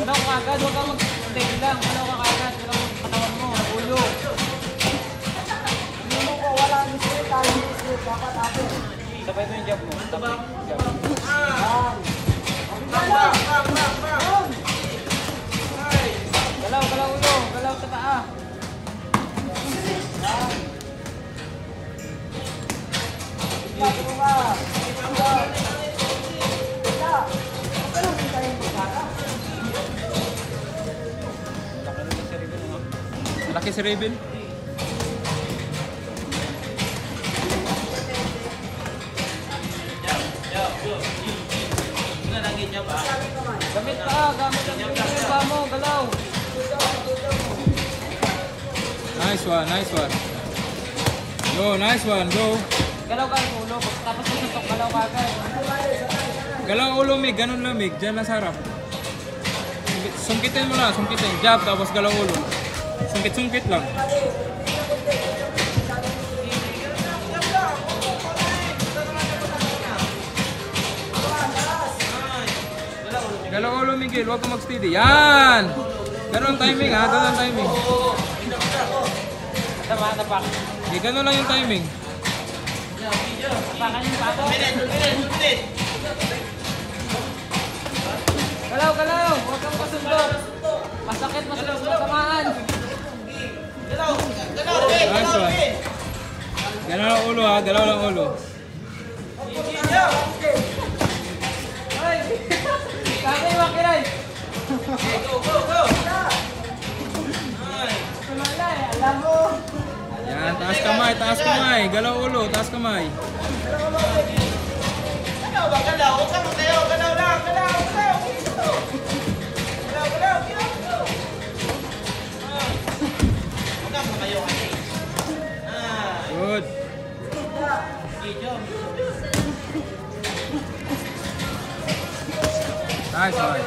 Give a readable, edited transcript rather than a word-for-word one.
Galaw ka agad, huwag kang mag-stay lang. Galaw ka agad, galaw ang katawan mo, ulo. Hindi mo ko wala ang straight, tayo yung straight. Dapat ako. Sabay mo yung jab mo. Sabay yung jab mo. Galaw, galaw ulo. Galaw sa paa. Laki si Raven. Gamit pa, gamit ang pa mo, galaw. Nice one, nice one. Go, nice one, go. Galaw ka yung ulo, tapos tutok, galaw ka agad. Galaw ulo, Mig, ganun lang, Mig. Diyan lang sa harap. Sungkitin mo lang, sungkitin. Jab, tapos galaw ulo. Sungkit-sungkit lang. Galaw ulo, Miguel. Huwag ka mag-steady. Yan! Ganun ang timing, ha? Ganun ang timing. Tapak. Okay, ganun lang yung timing. Tapakan yung pato. Galaw, galaw. Huwag kang pasundot. Masakit, masakit sa tamaan. Nice one. Galaw lang ulo, ha? Galaw lang ulo. Kami, makiray. Alam mo. Yan, taas kamay, taas kamay. Galaw ulo, taas kamay. Galaw ba? Galaw? Huwag ka magtayo. Galaw lang. Galaw. Galaw. Galaw. Galaw. Huwag ka magtayo kasi. Good. Nice one.